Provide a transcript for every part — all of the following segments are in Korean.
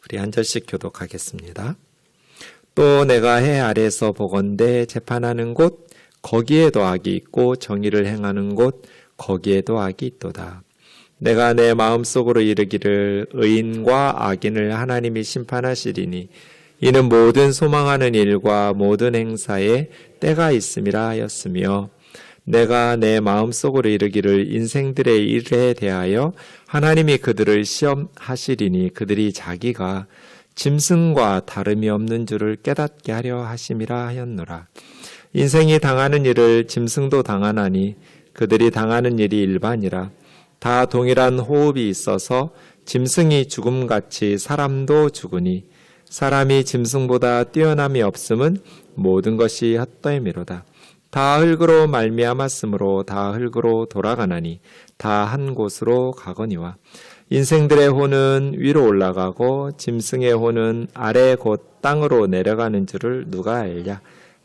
우리 한 절씩 교독하겠습니다. 또 내가 해 아래서 보건대 재판하는 곳 거기에도 악이 있고 정의를 행하는 곳 거기에도 악이 있도다. 내가 내 마음속으로 이르기를 의인과 악인을 하나님이 심판하시리니 이는 모든 소망하는 일과 모든 행사에 때가 있음이라 하였으며 내가 내 마음속으로 이르기를 인생들의 일에 대하여 하나님이 그들을 시험하시리니 그들이 자기가 짐승과 다름이 없는 줄을 깨닫게 하려 하심이라 하였노라. 인생이 당하는 일을 짐승도 당하나니 그들이 당하는 일이 일반이라. 다 동일한 호흡이 있어서 짐승이 죽음같이 사람도 죽으니 사람이 짐승보다 뛰어남이 없음은 모든 것이 헛되미로다. 다 흙으로 말미암았으므로 다 흙으로 돌아가나니 다 한 곳으로 가거니와 인생들의 혼은 위로 올라가고 짐승의 혼은 아래 곧 땅으로 내려가는 줄을 누가 알랴.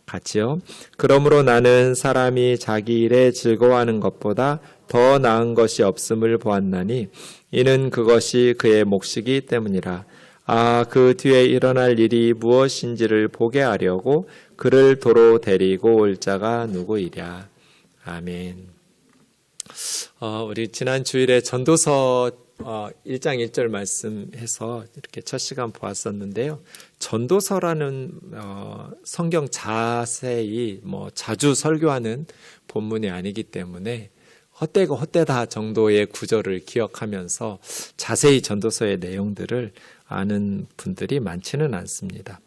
같이요. 그러므로 나는 사람이 자기 일에 즐거워하는 것보다 더 나은 것이 없음을 보았나니 이는 그것이 그의 몫이기 때문이라. 그 뒤에 일어날 일이 무엇인지를 보게 하려고 그를 도로 데리고 올 자가 누구이랴. 아멘. 우리 지난 주일에 전도서 1장 1절 말씀해서 이렇게 첫 시간 보았었는데요. 전도서라는 성경 자세히 자주 설교하는 본문이 아니기 때문에 헛되고 헛되다 정도의 구절을 기억하면서 자세히 전도서의 내용들을 아는 분들이 많지는 않습니다.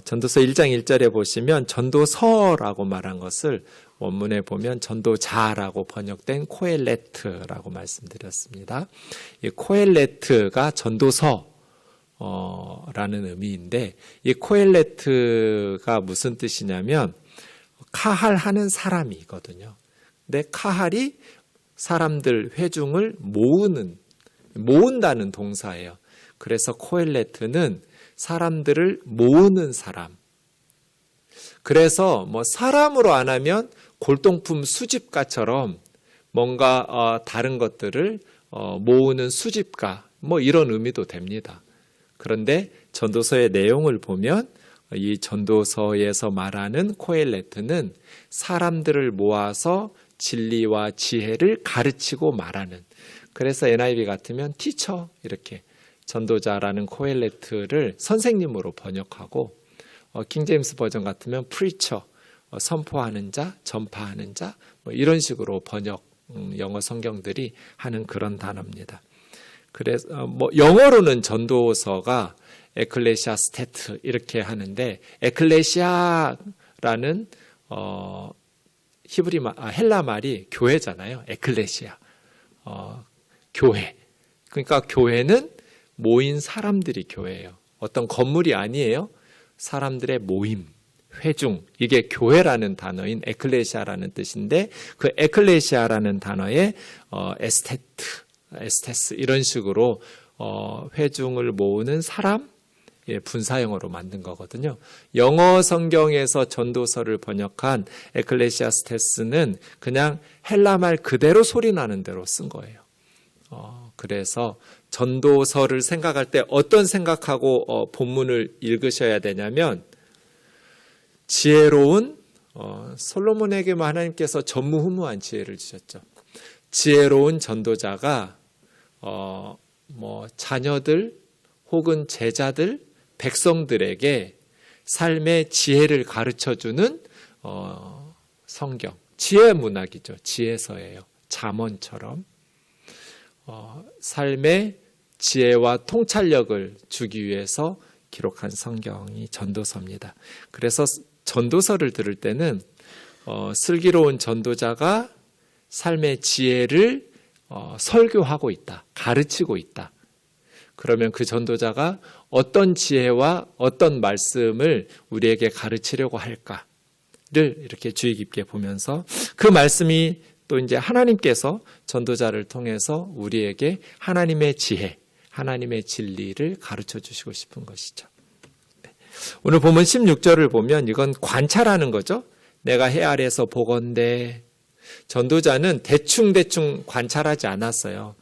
전도서 1장 1절에 보시면 전도서라고 말한 것을 원문에 보면 전도자라고 번역된 코엘레트라고 말씀드렸습니다. 이 코엘레트가 전도서라는 의미인데 이 코엘레트가 무슨 뜻이냐면 카할하는 사람이거든요. 근데 카할이 사람들 회중을 모은다는 동사예요. 그래서 코엘레트는 사람들을 모으는 사람. 그래서 사람으로 안 하면 골동품 수집가처럼 뭔가 다른 것들을 모으는 수집가 이런 의미도 됩니다. 그런데 전도서의 내용을 보면 이 전도서에서 말하는 코엘레트는 사람들을 모아서 진리와 지혜를 가르치고 말하는, 그래서 NIV 같으면 티처 이렇게 전도자라는 코엘레트를 선생님으로 번역하고 킹제임스 버전 같으면 프리처 선포하는 자, 전파하는 자 이런 식으로 번역 영어 성경들이 하는 그런 단어입니다. 그래서 영어로는 전도서가 에클레시아스테트 이렇게 하는데 에클레시아라는 헬라 말이 교회잖아요. 에클레시아 교회. 그러니까 교회는 모인 사람들이 교회예요. 어떤 건물이 아니에요. 사람들의 모임, 회중, 이게 교회라는 단어인 에클레시아라는 뜻인데 그 에클레시아라는 단어에 에스테스 이런 식으로 회중을 모으는 사람 분사형으로 만든 거거든요. 영어 성경에서 전도서를 번역한 에클레시아스테스는 그냥 헬라말 그대로 소리나는 대로 쓴 거예요. 그래서 전도서를 생각할 때 어떤 생각하고 본문을 읽으셔야 되냐면 지혜로운 솔로몬에게만 하나님께서 전무후무한 지혜를 주셨죠. 지혜로운 전도자가 자녀들 혹은 제자들 백성들에게 삶의 지혜를 가르쳐주는 성경, 지혜 문학이죠. 지혜서예요. 잠언처럼 삶의 지혜와 통찰력을 주기 위해서 기록한 성경이 전도서입니다. 그래서 전도서를 들을 때는 슬기로운 전도자가 삶의 지혜를 설교하고 있다, 가르치고 있다. 그러면 그 전도자가 어떤 지혜와 어떤 말씀을 우리에게 가르치려고 할까를 이렇게 주의 깊게 보면서 그 말씀이 또 이제 하나님께서 전도자를 통해서 우리에게 하나님의 지혜, 하나님의 진리를 가르쳐 주시고 싶은 것이죠. 오늘 본문 16절을 보면 이건 관찰하는 거죠. 내가 해 아래서 보건대. 전도자는 대충 관찰하지 않았어요.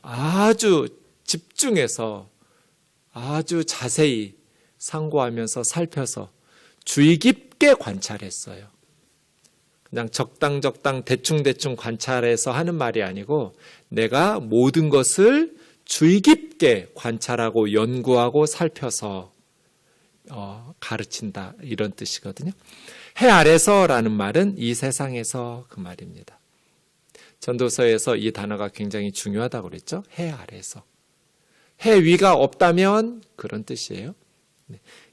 아주 집중해서 아주 자세히 상고하면서 살펴서 주의 깊게 관찰했어요. 그냥 적당 대충 관찰해서 하는 말이 아니고 내가 모든 것을 주의 깊게 관찰하고 연구하고 살펴서 가르친다, 이런 뜻이거든요. 해 아래서라는 말은 이 세상에서, 그 말입니다. 전도서에서 이 단어가 굉장히 중요하다고 그랬죠. 해 아래서. 해 위가 없다면 그런 뜻이에요.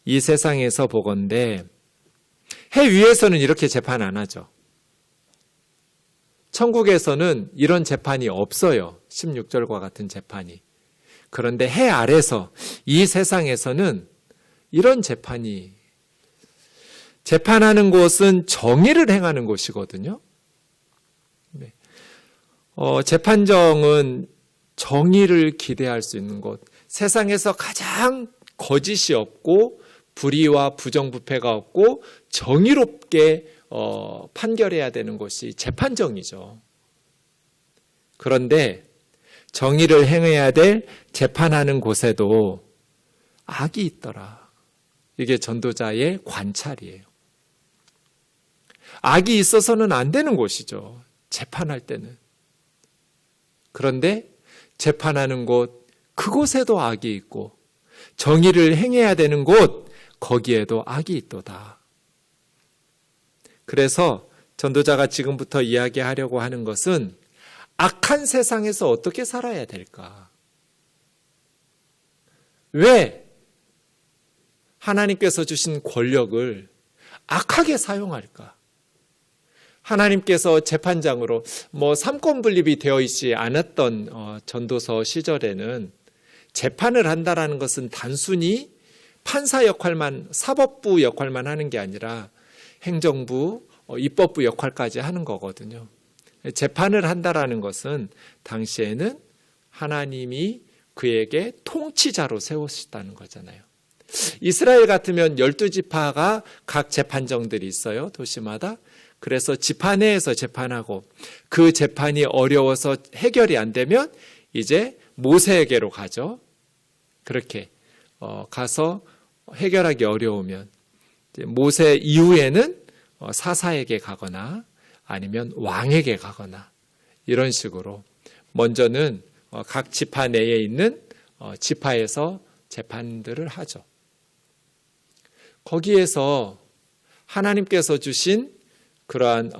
이 세상에서 보건대 해 위에서는 이렇게 재판 안 하죠. 천국에서는 이런 재판이 없어요. 16절과 같은 재판이. 그런데 해 아래서, 이 세상에서는 이런 재판하는 곳은 정의를 행하는 곳이거든요. 재판정은 정의를 기대할 수 있는 곳, 세상에서 가장 거짓이 없고 불의와 부정부패가 없고 정의롭게 판결해야 되는 곳이 재판정이죠. 그런데 정의를 행해야 될 재판하는 곳에도 악이 있더라. 이게 전도자의 관찰이에요. 악이 있어서는 안 되는 곳이죠. 재판할 때는. 그런데 재판하는 곳, 그곳에도 악이 있고 정의를 행해야 되는 곳, 거기에도 악이 있도다. 그래서 전도자가 지금부터 이야기하려고 하는 것은 악한 세상에서 어떻게 살아야 될까? 왜 하나님께서 주신 권력을 악하게 사용할까? 하나님께서 재판장으로 삼권 분립이 되어 있지 않았던 전도서 시절에는 재판을 한다라는 것은 단순히 판사 역할만, 사법부 역할만 하는 게 아니라 행정부, 입법부 역할까지 하는 거거든요. 재판을 한다라는 것은 당시에는 하나님이 그에게 통치자로 세우셨다는 거잖아요. 이스라엘 같으면 12지파가 각 재판정들이 있어요. 도시마다. 그래서 지파 내에서 재판하고 그 재판이 어려워서 해결이 안 되면 이제 모세에게로 가죠. 그렇게 가서 해결하기 어려우면 모세 이후에는 사사에게 가거나 아니면 왕에게 가거나 이런 식으로 먼저는 각 지파 내에 있는 지파에서 재판들을 하죠. 거기에서 하나님께서 주신 그러한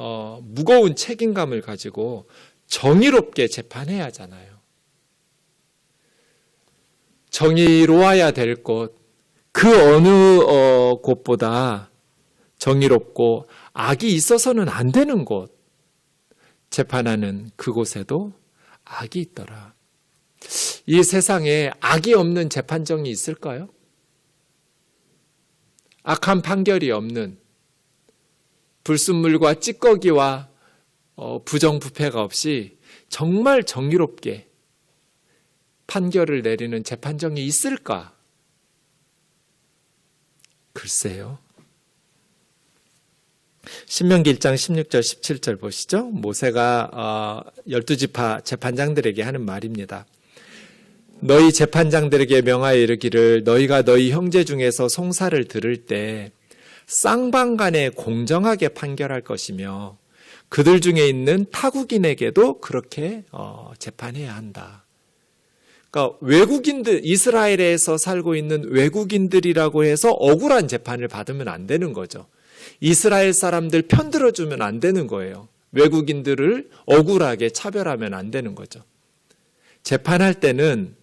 무거운 책임감을 가지고 정의롭게 재판해야 하잖아요. 정의로워야 될 곳, 그 어느 곳보다 정의롭고 악이 있어서는 안 되는 곳, 재판하는 그곳에도 악이 있더라. 이 세상에 악이 없는 재판정이 있을까요? 악한 판결이 없는, 불순물과 찌꺼기와 부정부패가 없이 정말 정의롭게 판결을 내리는 재판정이 있을까? 글쎄요. 신명기 1장 16절 17절 보시죠. 모세가 12지파 재판장들에게 하는 말입니다. 너희 재판장들에게 명하여 이르기를 너희가 너희 형제 중에서 송사를 들을 때 쌍방간에 공정하게 판결할 것이며 그들 중에 있는 타국인에게도 그렇게 재판해야 한다. 그러니까 외국인들, 이스라엘에서 살고 있는 외국인들이라고 해서 억울한 재판을 받으면 안 되는 거죠. 이스라엘 사람들 편들어주면 안 되는 거예요. 외국인들을 억울하게 차별하면 안 되는 거죠. 재판할 때는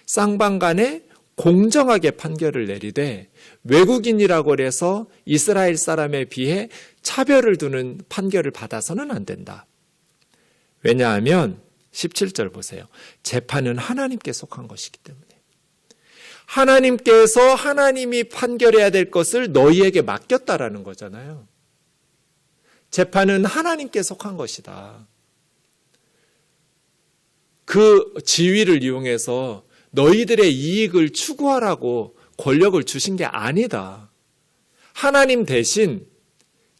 쌍방간에 공정하게 판결을 내리되 외국인이라고 해서 이스라엘 사람에 비해 차별을 두는 판결을 받아서는 안 된다. 왜냐하면 17절 보세요. 재판은 하나님께 속한 것이기 때문에. 하나님께서 하나님이 판결해야 될 것을 너희에게 맡겼다라는 거잖아요. 재판은 하나님께 속한 것이다. 그 지위를 이용해서 너희들의 이익을 추구하라고 권력을 주신 게 아니다. 하나님 대신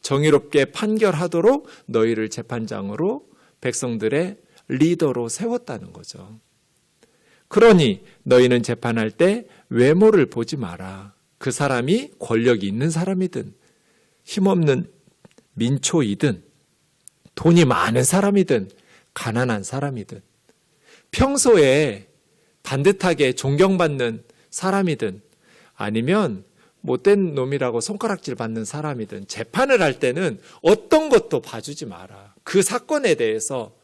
정의롭게 판결하도록 너희를 재판장으로 백성들의 리더로 세웠다는 거죠. 그러니 너희는 재판할 때 외모를 보지 마라. 그 사람이 권력이 있는 사람이든 힘없는 민초이든 돈이 많은 사람이든 가난한 사람이든 평소에 반듯하게 존경받는 사람이든 아니면 못된 놈이라고 손가락질 받는 사람이든 재판을 할 때는 어떤 것도 봐주지 마라. 그 사건에 대해서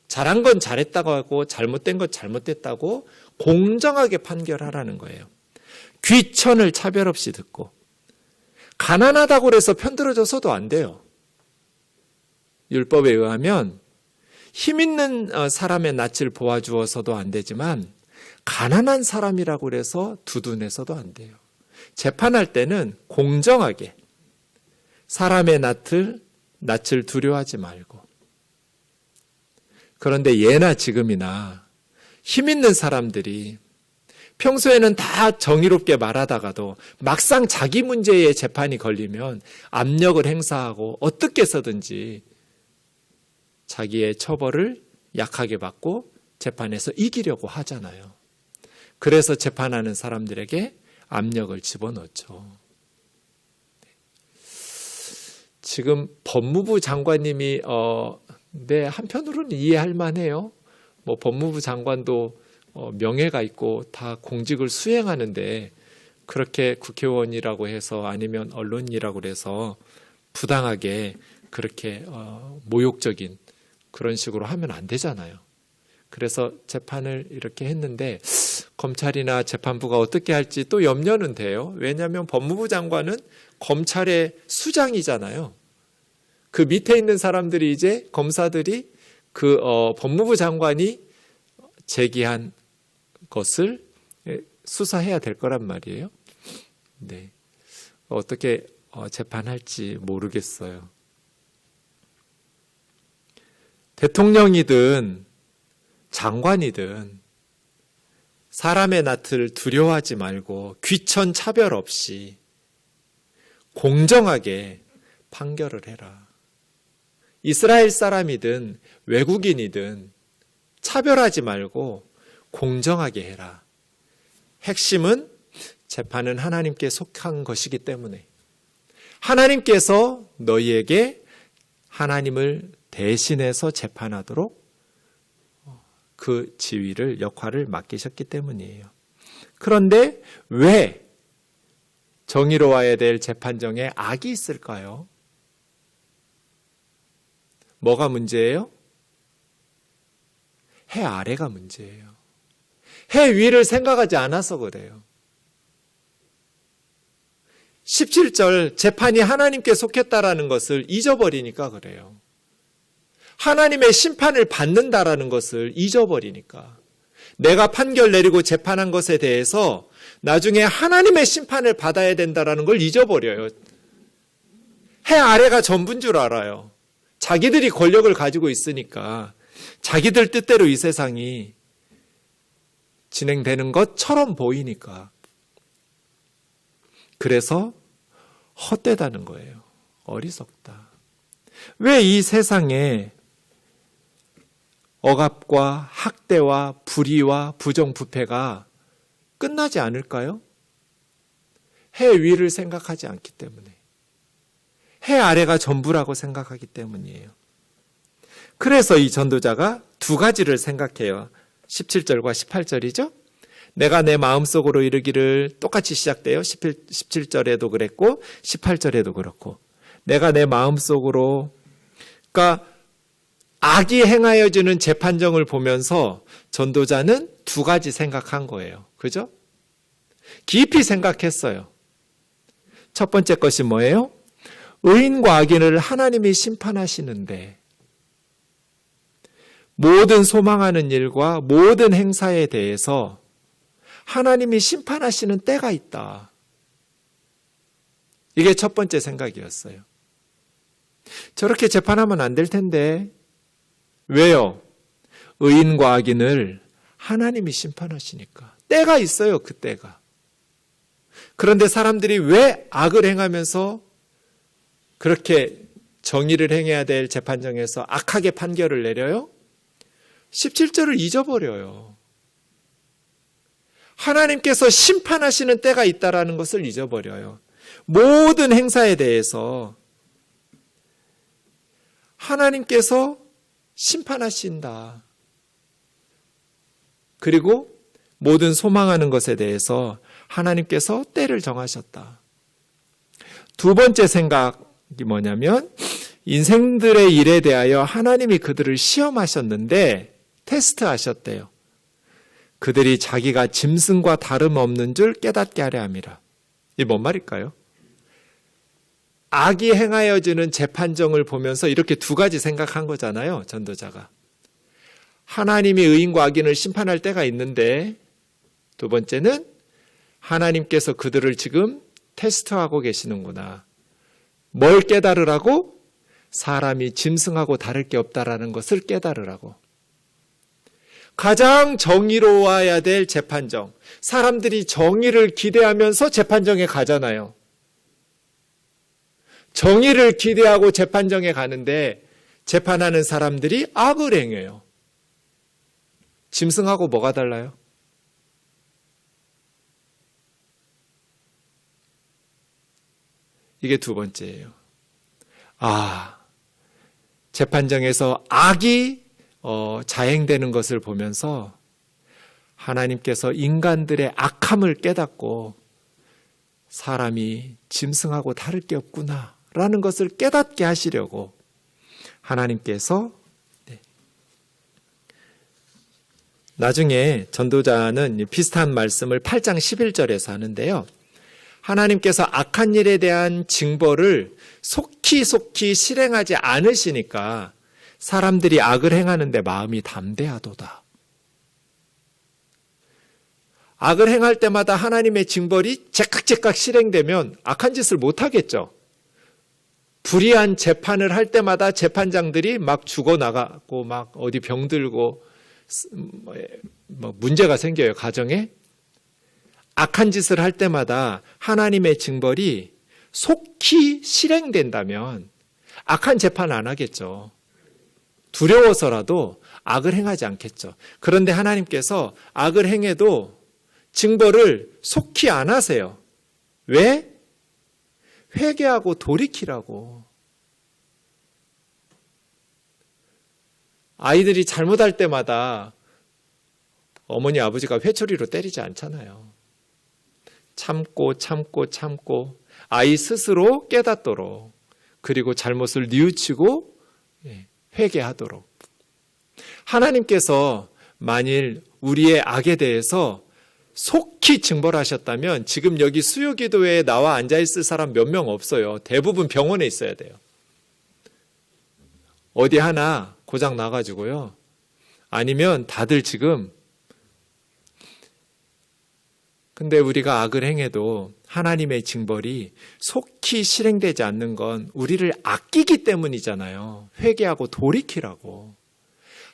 잘한 건 잘했다고 하고 잘못된 건 잘못됐다고 공정하게 판결하라는 거예요. 귀천을 차별 없이 듣고 가난하다고 해서 편들어져서도 안 돼요. 율법에 의하면 힘 있는 사람의 낯을 보아주어서도 안 되지만 가난한 사람이라고 해서 두둔해서도 안 돼요. 재판할 때는 공정하게 사람의 낯을 두려워하지 말고 그런데 예나 지금이나 힘 있는 사람들이 평소에는 다 정의롭게 말하다가도 막상 자기 문제에 재판이 걸리면 압력을 행사하고 어떻게 해서든지 자기의 처벌을 약하게 받고 재판에서 이기려고 하잖아요. 그래서 재판하는 사람들에게 압력을 집어넣죠. 지금 법무부 장관님이 네, 한편으로는 이해할 만해요. 뭐 법무부 장관도 명예가 있고 다 공직을 수행하는데 그렇게 국회의원이라고 해서 아니면 언론이라고 해서 부당하게 그렇게 모욕적인 그런 식으로 하면 안 되잖아요. 그래서 재판을 이렇게 했는데 검찰이나 재판부가 어떻게 할지 또 염려는 돼요. 왜냐하면 법무부 장관은 검찰의 수장이잖아요. 그 밑에 있는 사람들이 이제 검사들이 그 법무부 장관이 제기한 것을 수사해야 될 거란 말이에요. 네. 어떻게 재판할지 모르겠어요. 대통령이든 장관이든 사람의 낯을 두려워하지 말고 귀천 차별 없이 공정하게 판결을 해라. 이스라엘 사람이든 외국인이든 차별하지 말고 공정하게 해라. 핵심은 재판은 하나님께 속한 것이기 때문에 하나님께서 너희에게 하나님을 대신해서 재판하도록 그 지위를 역할을 맡기셨기 때문이에요. 그런데 왜 정의로워야 될 재판정에 악이 있을까요? 뭐가 문제예요? 해 아래가 문제예요. 해 위를 생각하지 않아서 그래요. 17절 재판이 하나님께 속했다라는 것을 잊어버리니까 그래요. 하나님의 심판을 받는다라는 것을 잊어버리니까. 내가 판결 내리고 재판한 것에 대해서 나중에 하나님의 심판을 받아야 된다라는 걸 잊어버려요. 해 아래가 전부인 줄 알아요. 자기들이 권력을 가지고 있으니까 자기들 뜻대로 이 세상이 진행되는 것처럼 보이니까. 그래서 헛되다는 거예요. 어리석다. 왜 이 세상에 억압과 학대와 불의와 부정부패가 끝나지 않을까요? 해 위를 생각하지 않기 때문에. 해 아래가 전부라고 생각하기 때문이에요. 그래서 이 전도자가 두 가지를 생각해요. 17절과 18절이죠. 내가 내 마음속으로 이르기를 똑같이 시작돼요. 17절에도 그랬고 18절에도 그렇고 내가 내 마음속으로 그러니까 악이 행하여지는 재판정을 보면서 전도자는 두 가지 생각한 거예요. 그죠? 깊이 생각했어요. 첫 번째 것이 뭐예요? 의인과 악인을 하나님이 심판하시는데 모든 소망하는 일과 모든 행사에 대해서 하나님이 심판하시는 때가 있다. 이게 첫 번째 생각이었어요. 저렇게 재판하면 안 될 텐데 왜요? 의인과 악인을 하나님이 심판하시니까. 때가 있어요, 그 때가. 그런데 사람들이 왜 악을 행하면서 그렇게 정의를 행해야 될 재판정에서 악하게 판결을 내려요? 17절을 잊어버려요. 하나님께서 심판하시는 때가 있다라는 것을 잊어버려요. 모든 행사에 대해서 하나님께서 심판하신다. 그리고 모든 소망하는 것에 대해서 하나님께서 때를 정하셨다. 두 번째 생각이 뭐냐면 인생들의 일에 대하여 하나님이 그들을 시험하셨는데 테스트하셨대요. 그들이 자기가 짐승과 다름없는 줄 깨닫게 하려 함이라. 이게 뭔 말일까요? 악이 행하여지는 재판정을 보면서 이렇게 두 가지 생각한 거잖아요. 전도자가. 하나님이 의인과 악인을 심판할 때가 있는데 두 번째는 하나님께서 그들을 지금 테스트하고 계시는구나. 뭘 깨달으라고? 사람이 짐승하고 다를 게 없다라는 것을 깨달으라고. 가장 정의로워야 될 재판정. 사람들이 정의를 기대하면서 재판정에 가잖아요. 정의를 기대하고 재판정에 가는데 재판하는 사람들이 악을 행해요. 짐승하고 뭐가 달라요? 이게 두 번째예요. 재판정에서 악이 자행되는 것을 보면서 하나님께서 인간들의 악함을 깨닫고 사람이 짐승하고 다를 게 없구나 라는 것을 깨닫게 하시려고 하나님께서 나중에 전도자는 비슷한 말씀을 8장 11절에서 하는데요. 하나님께서 악한 일에 대한 징벌을 속히 실행하지 않으시니까 사람들이 악을 행하는데 마음이 담대하도다. 악을 행할 때마다 하나님의 징벌이 제깍제깍 실행되면 악한 짓을 못하겠죠. 불의한 재판을 할 때마다 재판장들이 막 죽어나가고 막 어디 병들고 문제가 생겨요. 가정에. 악한 짓을 할 때마다 하나님의 징벌이 속히 실행된다면 악한 재판 안 하겠죠. 두려워서라도 악을 행하지 않겠죠. 그런데 하나님께서 악을 행해도 징벌을 속히 안 하세요. 왜? 회개하고 돌이키라고. 아이들이 잘못할 때마다 어머니 아버지가 회초리로 때리지 않잖아요. 참고 아이 스스로 깨닫도록, 그리고 잘못을 뉘우치고 회개하도록. 하나님께서 만일 우리의 악에 대해서 속히 징벌하셨다면 지금 여기 수요기도회에 나와 앉아있을 사람 몇 명 없어요. 대부분 병원에 있어야 돼요. 어디 하나 고장 나가지고요. 아니면 다들 지금, 근데 우리가 악을 행해도 하나님의 징벌이 속히 실행되지 않는 건 우리를 아끼기 때문이잖아요. 회개하고 돌이키라고.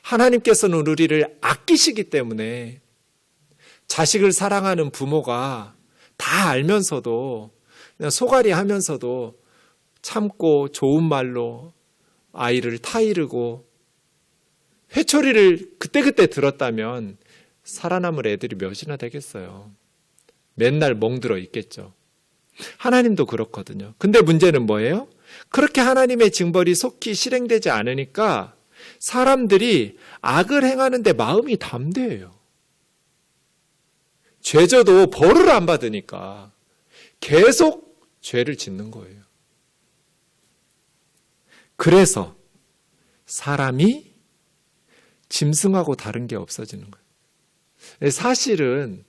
하나님께서는 우리를 아끼시기 때문에 자식을 사랑하는 부모가 다 알면서도 그냥 소갈이 하면서도 참고 좋은 말로 아이를 타이르고 회초리를 그때그때 들었다면 살아남을 애들이 몇이나 되겠어요. 맨날 멍들어 있겠죠. 하나님도 그렇거든요. 근데 문제는 뭐예요? 그렇게 하나님의 징벌이 속히 실행되지 않으니까 사람들이 악을 행하는데 마음이 담대해요. 죄져도 벌을 안 받으니까 계속 죄를 짓는 거예요. 그래서 사람이 짐승하고 다른 게 없어지는 거예요. 사실은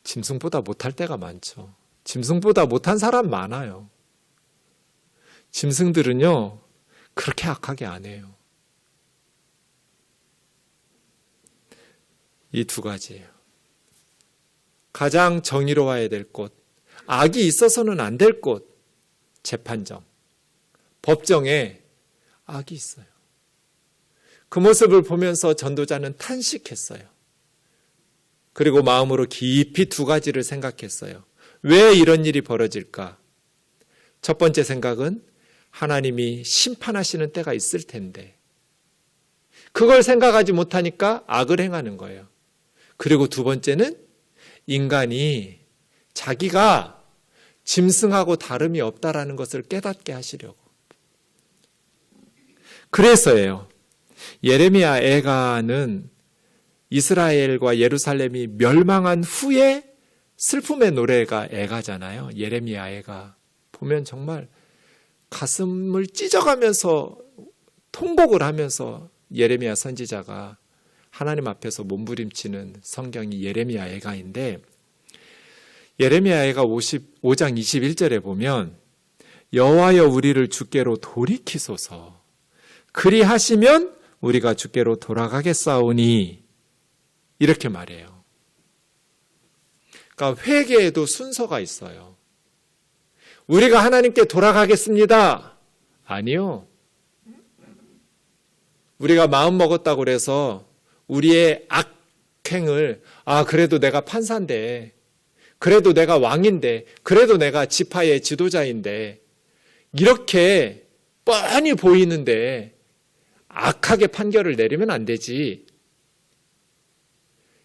짐승보다 못할 때가 많죠. 짐승보다 못한 사람 많아요. 짐승들은요, 그렇게 악하게 안 해요. 이 두 가지예요. 가장 정의로워야 될 곳, 악이 있어서는 안 될 곳, 재판정, 법정에 악이 있어요. 그 모습을 보면서 전도자는 탄식했어요. 그리고 마음으로 깊이 두 가지를 생각했어요. 왜 이런 일이 벌어질까? 첫 번째 생각은 하나님이 심판하시는 때가 있을 텐데 그걸 생각하지 못하니까 악을 행하는 거예요. 그리고 두 번째는 인간이 자기가 짐승하고 다름이 없다라는 것을 깨닫게 하시려고. 그래서예요. 예레미야 애가는 이스라엘과 예루살렘이 멸망한 후에 슬픔의 노래가 애가잖아요. 예레미야 애가. 보면 정말 가슴을 찢어가면서 통곡을 하면서 예레미야 선지자가 하나님 앞에서 몸부림치는 성경이 예레미야 애가인데, 예레미야 애가 55장 21절에 보면 여호와여 우리를 주께로 돌이키소서 그리하시면 우리가 주께로 돌아가겠사오니 이렇게 말해요. 그러니까 회개에도 순서가 있어요. 우리가 하나님께 돌아가겠습니다. 아니요. 우리가 마음 먹었다고 그래서 우리의 악행을 그래도 내가 판사인데, 그래도 내가 왕인데, 그래도 내가 지파의 지도자인데 이렇게 뻔히 보이는데 악하게 판결을 내리면 안 되지.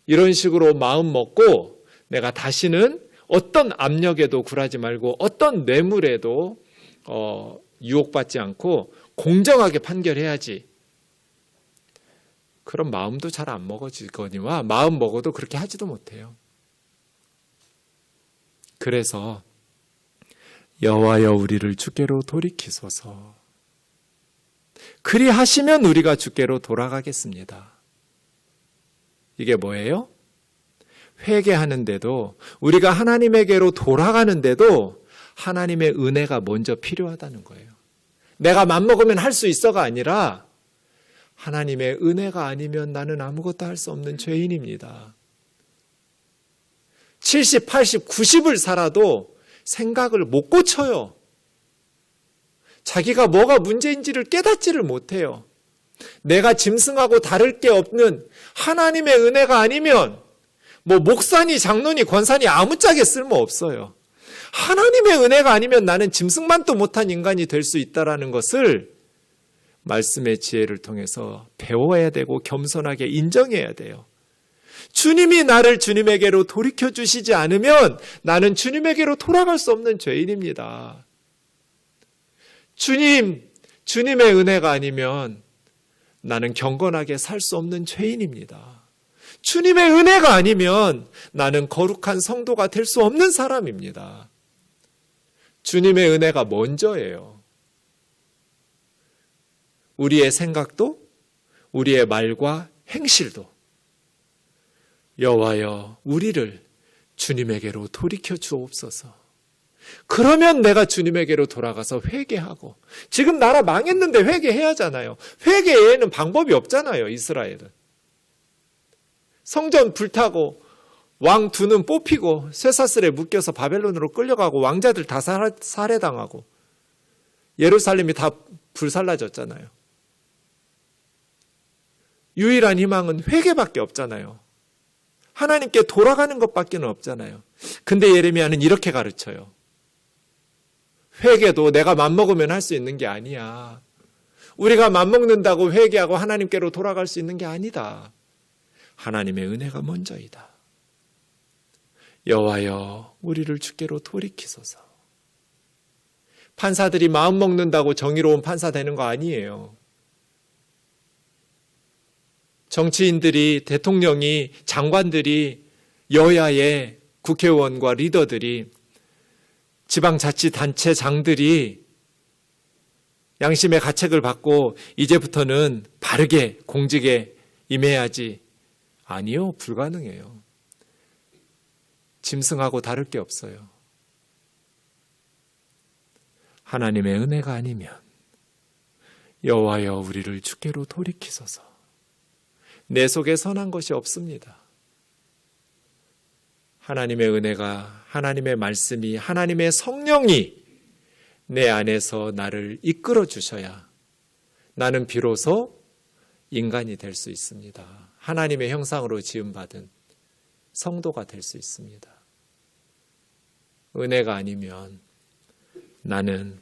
이런 식으로 마음 먹고 내가 다시는 어떤 압력에도 굴하지 말고 어떤 뇌물에도 유혹받지 않고 공정하게 판결해야지. 그런 마음도 잘 안 먹어지거니와 마음 먹어도 그렇게 하지도 못해요. 그래서 여호와여 우리를 주께로 돌이키소서 그리하시면 우리가 주께로 돌아가겠습니다. 이게 뭐예요? 회개하는데도, 우리가 하나님에게로 돌아가는데도 하나님의 은혜가 먼저 필요하다는 거예요. 내가 맘먹으면 할 수 있어가 아니라 하나님의 은혜가 아니면 나는 아무것도 할 수 없는 죄인입니다. 70, 80, 90을 살아도 생각을 못 고쳐요. 자기가 뭐가 문제인지를 깨닫지를 못해요. 내가 짐승하고 다를 게 없는 하나님의 은혜가 아니면 목사니 장로니 권사니 아무짝에 쓸모없어요. 하나님의 은혜가 아니면 나는 짐승만도 못한 인간이 될 수 있다는 것을 말씀의 지혜를 통해서 배워야 되고 겸손하게 인정해야 돼요. 주님이 나를 주님에게로 돌이켜 주시지 않으면 나는 주님에게로 돌아갈 수 없는 죄인입니다. 주님의 은혜가 아니면 나는 경건하게 살 수 없는 죄인입니다. 주님의 은혜가 아니면 나는 거룩한 성도가 될 수 없는 사람입니다. 주님의 은혜가 먼저예요. 우리의 생각도, 우리의 말과 행실도 여호와여 우리를 주님에게로 돌이켜 주옵소서. 그러면 내가 주님에게로 돌아가서 회개하고, 지금 나라 망했는데 회개해야 하잖아요. 회개 외에는 방법이 없잖아요. 이스라엘은 성전 불타고 왕 두 눈 뽑히고 쇠사슬에 묶여서 바벨론으로 끌려가고 왕자들 다 살해당하고 예루살렘이 다 불살라졌잖아요. 유일한 희망은 회개밖에 없잖아요. 하나님께 돌아가는 것밖에 없잖아요. 근데 예레미야는 이렇게 가르쳐요. 회개도 내가 맘먹으면 할 수 있는 게 아니야. 우리가 맘먹는다고 회개하고 하나님께로 돌아갈 수 있는 게 아니다. 하나님의 은혜가 먼저이다. 여호와여 우리를 주께로 돌이키소서. 판사들이 마음 먹는다고 정의로운 판사 되는 거 아니에요. 정치인들이, 대통령이, 장관들이, 여야의 국회의원과 리더들이, 지방자치단체장들이 양심의 가책을 받고 이제부터는 바르게 공직에 임해야지. 아니요, 불가능해요. 짐승하고 다를 게 없어요. 하나님의 은혜가 아니면 여호와여 우리를 주께로 돌이키소서. 내 속에 선한 것이 없습니다. 하나님의 은혜가, 하나님의 말씀이, 하나님의 성령이 내 안에서 나를 이끌어 주셔야 나는 비로소 인간이 될 수 있습니다. 하나님의 형상으로 지음받은 성도가 될 수 있습니다. 은혜가 아니면 나는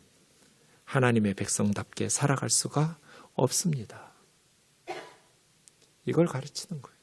하나님의 백성답게 살아갈 수가 없습니다. 이걸 가르치는 거예요.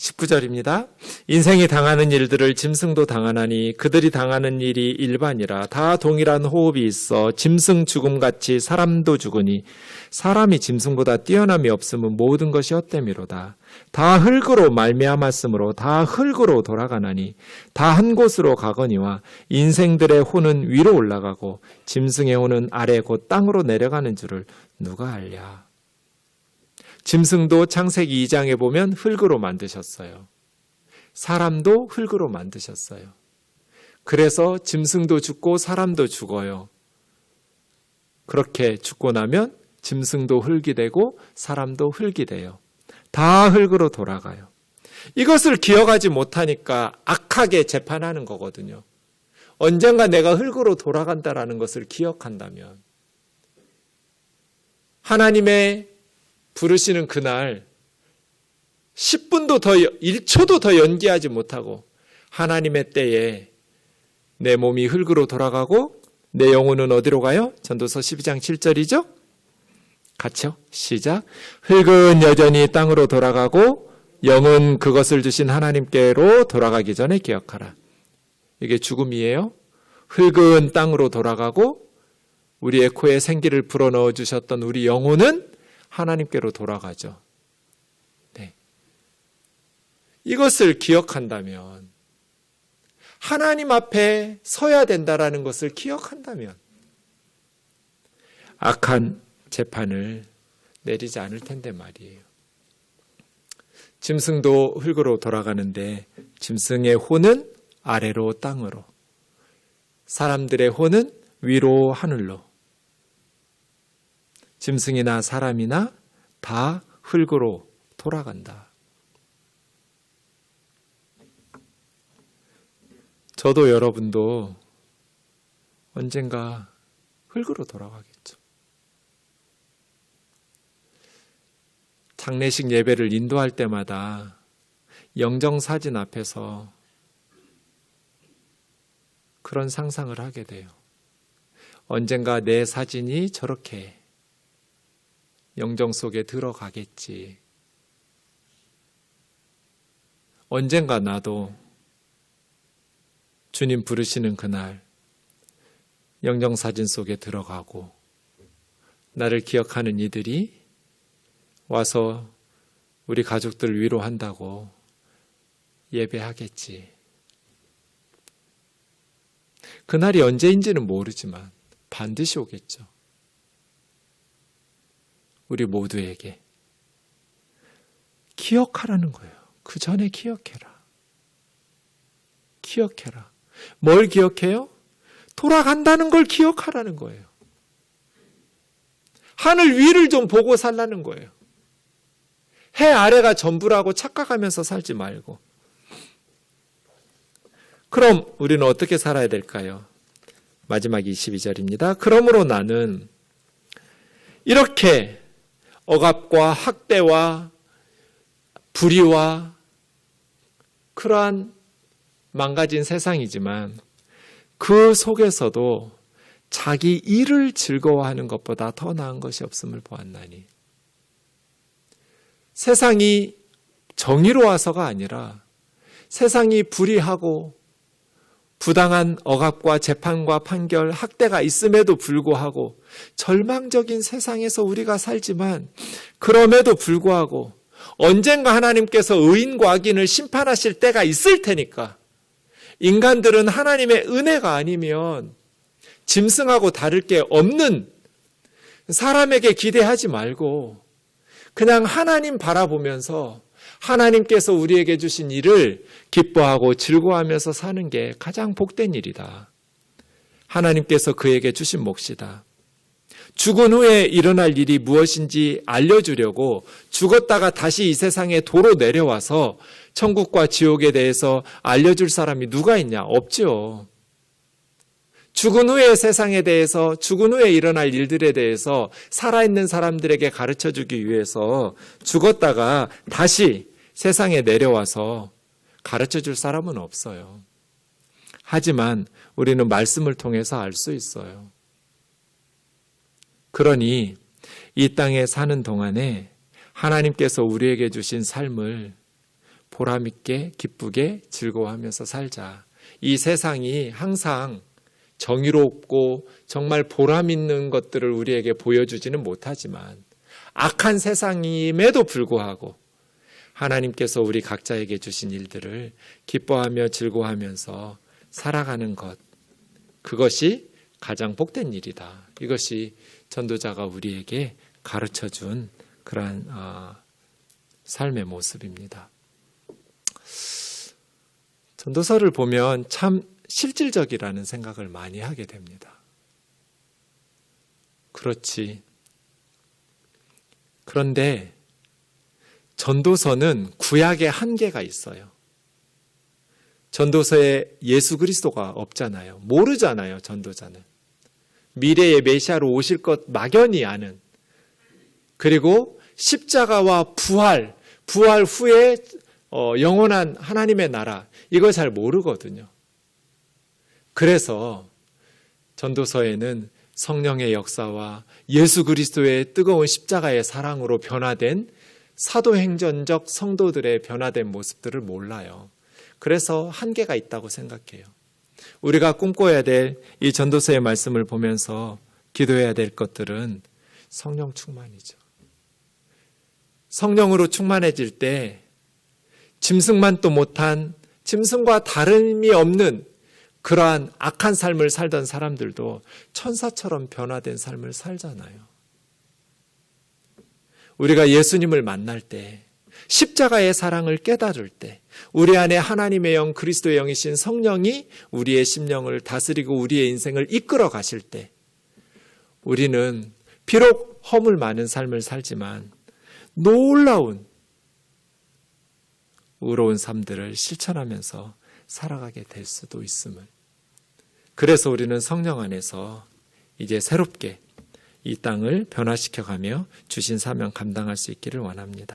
19절입니다. 인생이 당하는 일들을 짐승도 당하나니 그들이 당하는 일이 일반이라. 다 동일한 호흡이 있어 짐승 죽음같이 사람도 죽으니 사람이 짐승보다 뛰어남이 없으면 모든 것이 헛됨이로다. 다 흙으로 말미암았으므로 다 흙으로 돌아가나니 다 한 곳으로 가거니와 인생들의 혼은 위로 올라가고 짐승의 혼은 아래 곧 땅으로 내려가는 줄을 누가 알랴. 짐승도 창세기 2장에 보면 흙으로 만드셨어요. 사람도 흙으로 만드셨어요. 그래서 짐승도 죽고 사람도 죽어요. 그렇게 죽고 나면 짐승도 흙이 되고 사람도 흙이 돼요. 다 흙으로 돌아가요. 이것을 기억하지 못하니까 악하게 재판하는 거거든요. 언젠가 내가 흙으로 돌아간다라는 것을 기억한다면 하나님의 부르시는 그날 10분도 더 1초도 더 연기하지 못하고 하나님의 때에 내 몸이 흙으로 돌아가고 내 영혼은 어디로 가요? 전도서 12장 7절이죠? 같이요. 시작. 흙은 여전히 땅으로 돌아가고 영은 그것을 주신 하나님께로 돌아가기 전에 기억하라. 이게 죽음이에요. 흙은 땅으로 돌아가고 우리의 코에 생기를 불어넣어 주셨던 우리 영혼은 하나님께로 돌아가죠. 네. 이것을 기억한다면, 하나님 앞에 서야 된다라는 것을 기억한다면 악한 재판을 내리지 않을 텐데 말이에요. 짐승도 흙으로 돌아가는데 짐승의 혼은 아래로 땅으로, 사람들의 혼은 위로 하늘로, 짐승이나 사람이나 다 흙으로 돌아간다. 저도 여러분도 언젠가 흙으로 돌아가겠죠. 장례식 예배를 인도할 때마다 영정사진 앞에서 그런 상상을 하게 돼요. 언젠가 내 사진이 저렇게 영정 속에 들어가겠지. 언젠가 나도 주님 부르시는 그날 영정사진 속에 들어가고 나를 기억하는 이들이 와서 우리 가족들을 위로한다고 예배하겠지. 그날이 언제인지는 모르지만 반드시 오겠죠. 우리 모두에게 기억하라는 거예요. 그 전에 기억해라. 기억해라. 뭘 기억해요? 돌아간다는 걸 기억하라는 거예요. 하늘 위를 좀 보고 살라는 거예요. 해 아래가 전부라고 착각하면서 살지 말고. 그럼 우리는 어떻게 살아야 될까요? 마지막 22절입니다. 그러므로 나는 이렇게 억압과 학대와 불의와 그러한 망가진 세상이지만 그 속에서도 자기 일을 즐거워하는 것보다 더 나은 것이 없음을 보았나니. 세상이 정의로워서가 아니라 세상이 불의하고 부당한 억압과 재판과 판결, 학대가 있음에도 불구하고 절망적인 세상에서 우리가 살지만 그럼에도 불구하고 언젠가 하나님께서 의인과 악인을 심판하실 때가 있을 테니까 인간들은 하나님의 은혜가 아니면 짐승하고 다를 게 없는 사람에게 기대하지 말고 그냥 하나님 바라보면서 하나님께서 우리에게 주신 일을 기뻐하고 즐거워하면서 사는 게 가장 복된 일이다. 하나님께서 그에게 주신 몫이다. 죽은 후에 일어날 일이 무엇인지 알려주려고 죽었다가 다시 이 세상에 도로 내려와서 천국과 지옥에 대해서 알려줄 사람이 누가 있냐? 없죠. 죽은 후의 세상에 대해서, 죽은 후에 일어날 일들에 대해서 살아있는 사람들에게 가르쳐주기 위해서 죽었다가 다시 세상에 내려와서 가르쳐줄 사람은 없어요. 하지만 우리는 말씀을 통해서 알 수 있어요. 그러니 이 땅에 사는 동안에 하나님께서 우리에게 주신 삶을 보람있게 기쁘게 즐거워하면서 살자. 이 세상이 항상 정의롭고 정말 보람있는 것들을 우리에게 보여주지는 못하지만 악한 세상임에도 불구하고 하나님께서 우리 각자에게 주신 일들을 기뻐하며 즐거워하면서 살아가는 것, 그것이 가장 복된 일이다. 이것이 전도자가 우리에게 가르쳐준 그러한 삶의 모습입니다. 전도서를 보면 참 실질적이라는 생각을 많이 하게 됩니다. 그렇지. 그런데 전도서는 구약의 한계가 있어요. 전도서에 예수 그리스도가 없잖아요. 모르잖아요, 전도자는. 미래의 메시아로 오실 것 막연히 아는, 그리고 십자가와 부활 후에 영원한 하나님의 나라, 이걸 잘 모르거든요. 그래서 전도서에는 성령의 역사와 예수 그리스도의 뜨거운 십자가의 사랑으로 변화된 사도행전적 성도들의 변화된 모습들을 몰라요. 그래서 한계가 있다고 생각해요. 우리가 꿈꿔야 될 이 전도서의 말씀을 보면서 기도해야 될 것들은 성령 충만이죠. 성령으로 충만해질 때 짐승만도 못한, 짐승과 다름이 없는 그러한 악한 삶을 살던 사람들도 천사처럼 변화된 삶을 살잖아요. 우리가 예수님을 만날 때, 십자가의 사랑을 깨달을 때, 우리 안에 하나님의 영, 그리스도의 영이신 성령이 우리의 심령을 다스리고 우리의 인생을 이끌어 가실 때, 우리는 비록 허물 많은 삶을 살지만 놀라운 의로운 삶들을 실천하면서 살아가게 될 수도 있음을. 그래서 우리는 성령 안에서 이제 새롭게 이 땅을 변화시켜가며 주신 사명 감당할 수 있기를 원합니다.